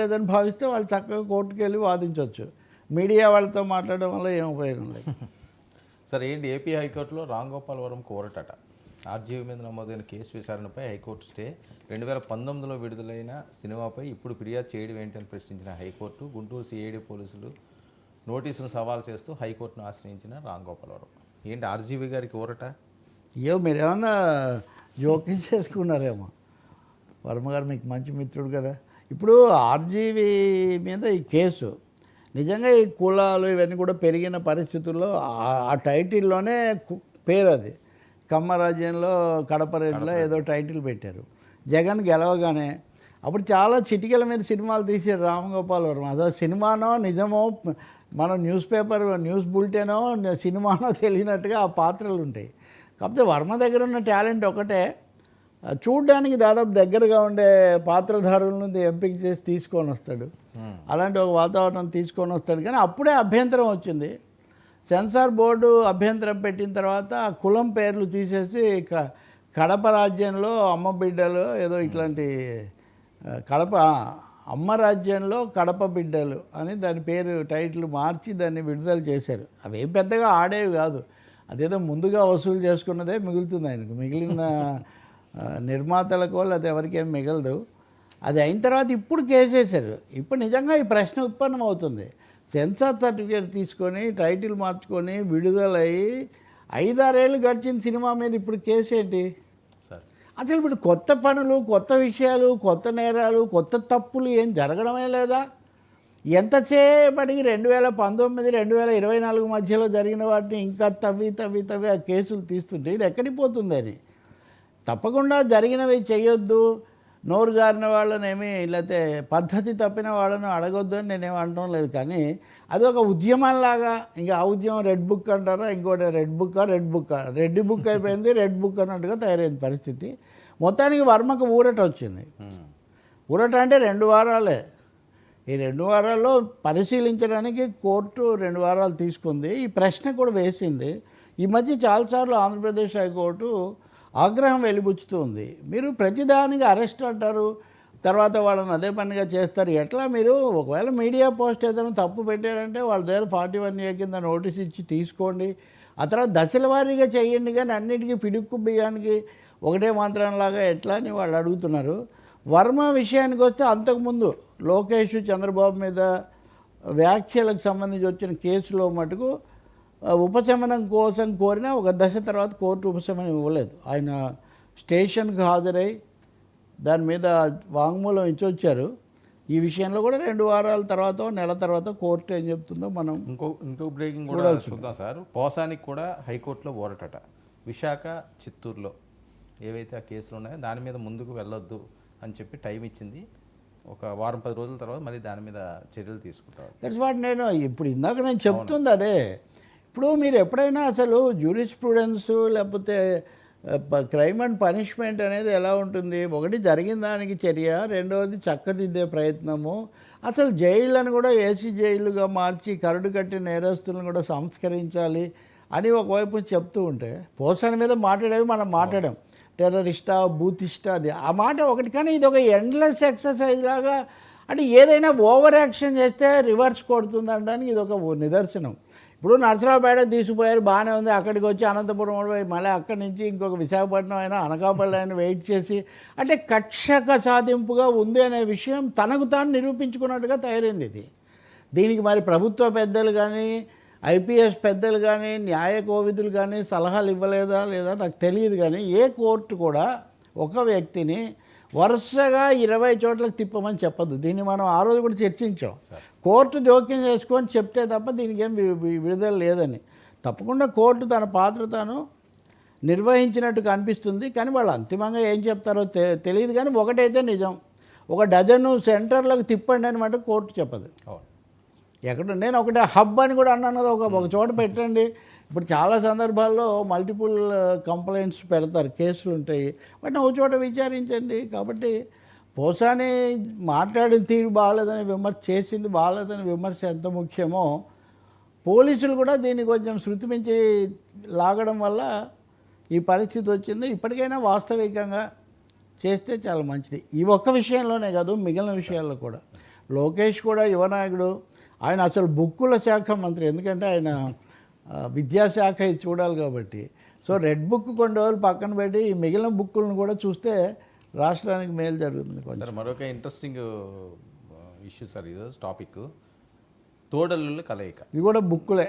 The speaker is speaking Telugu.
లేదని భావిస్తే వాళ్ళు చక్కగా కోర్టుకు వెళ్ళి వాదించవచ్చు. మీడియా వాళ్ళతో మాట్లాడడం వల్ల ఏం ఉపయోగం లేదు. సరే ఏంటి ఏపీ హైకోర్టులో రాంగోపాల్ కోరటట ఆర్జీవీ మీద నమోదైన కేసు విచారణపై హైకోర్టు స్టే 2019లో విడుదలైన సినిమాపై ఇప్పుడు ఫిర్యాదు చేయడం ఏంటని ప్రశ్నించిన హైకోర్టు గుంటూరు సిఐడి పోలీసులు నోటీసును సవాల్ చేస్తూ హైకోర్టును ఆశ్రయించిన రాంగోపాల్ ఏంటి ఆర్జీవీ గారికి ఊరట? మీరు ఏమన్నా జోక్యం చేసుకున్నారేమో. వర్మగారు మీకు మంచి మిత్రుడు కదా. ఇప్పుడు ఆర్జీవీ మీద ఈ కేసు నిజంగా ఈ కులాలు ఇవన్నీ కూడా పెరిగిన పరిస్థితుల్లో ఆ టైటిల్లోనే పేరు అది కమ్మరాజ్యంలో కడప రెడ్డిలో ఏదో టైటిల్ పెట్టారు. జగన్ గెలవగానే అప్పుడు చాలా చిటికెల మీద సినిమాలు తీసారు రామగోపాల్ వర్మ. అదో సినిమానో నిజమో మనం న్యూస్ బులెటినో సినిమానో తెలియనట్టుగా ఆ పాత్రలు ఉంటాయి. కాకపోతే వర్మ దగ్గర ఉన్న టాలెంట్ ఒకటే, చూడ్డానికి దాదాపు దగ్గరగా ఉండే పాత్రధారులను ఎంపిక చేసి తీసుకొని వస్తాడు. అలాంటి ఒక వాతావరణం తీసుకొని వస్తాడు. కానీ అప్పుడే అభ్యంతరం వచ్చింది. సెన్సార్ బోర్డు అభ్యంతరం పెట్టిన తర్వాత ఆ కులం పేర్లు తీసేసి కడప రాజ్యంలో అమ్మ బిడ్డలు ఏదో ఇట్లాంటి కడప అమ్మ రాజ్యంలో కడప బిడ్డలు అని దాని పేరు టైటిల్ మార్చి దాన్ని విడుదల చేశారు. అవేం పెద్దగా ఆడేవి కాదు. అదేదో ముందుగా వసూలు చేసుకున్నదే మిగులుతుంది ఆయనకు. మిగిలిన నిర్మాతలకో లేకపోతే ఎవరికేం మిగలదు. అది అయిన తర్వాత ఇప్పుడు కేసేశారు. ఇప్పుడు నిజంగా ఈ ప్రశ్న ఉత్పన్నం అవుతుంది. సెన్సార్ సర్టిఫికేట్ తీసుకొని టైటిల్ మార్చుకొని విడుదలయ్యి 5-6 ఏళ్ళు గడిచిన సినిమా మీద ఇప్పుడు కేసు ఏంటి? అసలు ఇప్పుడు కొత్త పనులు, కొత్త విషయాలు, కొత్త నేరాలు, కొత్త తప్పులు ఏం జరగడమే లేదా? ఎంతసేపటికి 2019, 2024 మధ్యలో జరిగిన వాటిని ఇంకా తవ్వి ఆ కేసులు తీస్తుంటే ఇది ఎక్కడికి పోతుందని. తప్పకుండా జరిగినవి చేయొద్దు, నోరు జారిన వాళ్ళనేమి లేకపోతే పద్ధతి తప్పిన వాళ్ళను అడగొద్దు అని నేనేమి అనడం లేదు. కానీ అది ఒక ఉద్యమంలాగా, ఇంకా ఆ ఉద్యమం రెడ్ బుక్ అంటారా, ఇంకోటి రెడ్ బుక్ అయిపోయింది, రెడ్ బుక్ అన్నట్టుగా తయారైంది పరిస్థితి. మొత్తానికి వర్మకు ఊరట వచ్చింది. ఊరట అంటే 2 వారాలే. ఈ 2 వారాల్లో పరిశీలించడానికి కోర్టు 2 వారాలు తీసుకుంది. ఈ ప్రశ్న కూడా వేసింది. ఈ మధ్య చాలాసార్లు ఆంధ్రప్రదేశ్ హైకోర్టు ఆగ్రహం వెలిబుచ్చుతుంది. మీరు ప్రతిదానికి అరెస్ట్ అంటారు, తర్వాత వాళ్ళని అదే పనిగా చేస్తారు. ఎట్లా మీరు ఒకవేళ మీడియా పోస్ట్ ఏదైనా తప్పు పెట్టారంటే వాళ్ళ దగ్గర 41A కింద నోటీస్ ఇచ్చి తీసుకోండి. ఆ తర్వాత దశల వారీగా చేయండి. కానీ అన్నిటికీ పిడుక్కు బియ్యానికి ఒకటే మంత్రంలాగా ఎట్లా అని వాళ్ళు అడుగుతున్నారు. వర్మ విషయానికి వస్తే అంతకుముందు లోకేష్ చంద్రబాబు మీద వ్యాఖ్యలకు సంబంధించి వచ్చిన కేసులో మటుకు ఉపశమనం కోసం కోరిన ఒక దశ తర్వాత కోర్టు ఉపశమనం ఇవ్వలేదు. ఆయన స్టేషన్కి హాజరై దాని మీద వాంగ్మూలం ఇచ్చొచ్చారు. ఈ విషయంలో కూడా 2 వారాల తర్వాత నెల తర్వాత కోర్టు ఏం చెప్తుందో మనం ఇంకో బ్రేకింగ్ కూడా చూద్దాం సార్. పోసానికి కూడా హైకోర్టులో ఓరటట. విశాఖ, చిత్తూరులో ఏవైతే ఆ కేసులు ఉన్నాయో దాని మీద ముందుకు వెళ్ళొద్దు అని చెప్పి టైం ఇచ్చింది. ఒక 10 రోజుల తర్వాత మళ్ళీ దాని మీద చర్యలు తీసుకుంటారు. దట్స్ వాట్ ఇప్పుడు ఇందాక నేను చెప్తుంది అదే. ఇప్పుడు మీరు ఎప్పుడైనా అసలు జ్యూరిస్ప్రూడెన్స్ లేకపోతే క్రైమ్ అండ్ పనిష్మెంట్ అనేది ఎలా ఉంటుంది? ఒకటి జరిగిన దానికి చర్య, రెండవది చక్కదిద్దే ప్రయత్నము. అసలు జైళ్ళను కూడా ఏసీ జైళ్ళుగా మార్చి కరడు కట్టిన నేరస్తులను కూడా సంస్కరించాలి అని ఒకవైపు చెప్తూ ఉంటే పోసాని మీద మాట్లాడేవి మనం మాట్లాడాం. టెర్రరిస్టా, బూతిస్టా, అది ఆ మాట ఒకటి. కానీ ఇది ఒక ఎండ్లెస్ ఎక్సర్సైజ్ లాగా, అంటే ఏదైనా ఓవర్ యాక్షన్ చేస్తే రివర్స్ కొడుతుంది అనడానికి ఇది ఒక నిదర్శనం. ఇప్పుడు నరసరావుపేట తీసుకుపోయారు, బాగానే ఉంది. అక్కడికి వచ్చి అనంతపురం మళ్ళీ అక్కడి నుంచి ఇంకొక విశాఖపట్నం అయినా అనకాపల్లి అయినా వెయిట్ చేసి, అంటే కక్షక సాధింపుగా ఉంది అనే విషయం తనకు తాను నిరూపించుకున్నట్టుగా తయారైంది ఇది. దీనికి మరి ప్రభుత్వ పెద్దలు కానీ, ఐపీఎస్ పెద్దలు కానీ, న్యాయ కోవిదులు కానీ సలహాలు ఇవ్వలేదా లేదా నాకు తెలియదు. కానీ ఏ కోర్టు కూడా ఒక వ్యక్తిని వరుసగా 20 చోట్లకు తిప్పమని చెప్పదు. దీన్ని మనం ఆ రోజు కూడా చర్చించాం. కోర్టు జోక్యం చేసుకొని చెప్తే తప్ప దీనికి ఏం విడుదల లేదని. తప్పకుండా కోర్టు తన పాత్ర తాను నిర్వహించినట్టు కనిపిస్తుంది. కానీ వాళ్ళు అంతిమంగా ఏం చెప్తారో తెలియదు. కానీ ఒకటైతే నిజం, ఒక డజను సెంటర్లకు తిప్పండి అనమాట కోర్టు చెప్పదు. ఎక్కడ నేను ఒకటి హబ్ అని కూడా అన్నాను, ఒక చోట పెట్టండి. ఇప్పుడు చాలా సందర్భాల్లో మల్టిపుల్ కంప్లైంట్స్ పెడతారు, కేసులు ఉంటాయి. బట్ ఒక చోట విచారించండి. కాబట్టి పోసాని మాట్లాడిన తీరు బాగాలేదని విమర్శ, చేసింది బాగాలేదని విమర్శ ఎంత ముఖ్యమో పోలీసులు కూడా దీన్ని కొంచెం శృతి మించి లాగడం వల్ల ఈ పరిస్థితి వచ్చింది. ఇప్పటికైనా వాస్తవికంగా చేస్తే చాలా మంచిది. ఈ ఒక్క విషయంలోనే కాదు, మిగిలిన విషయాల్లో కూడా. లోకేష్ కూడా యువనాయకుడు, ఆయన అసలు బుక్కుల శాఖ మంత్రి, ఎందుకంటే ఆయన విద్యాశాఖ ఇది చూడాలి కాబట్టి. సో రెడ్ బుక్ కొన్ని రోజులు పక్కన పెట్టి ఈ మిగిలిన బుక్కులను కూడా చూస్తే రాష్ట్రానికి మేలు జరుగుతుంది కొంచెం. సార్ మరొక ఇంట్రెస్టింగ్ ఇష్యూ సార్ ఈరోజు టాపిక్ తోడల్లుల కలయిక. ఇది కూడా బుక్కులే.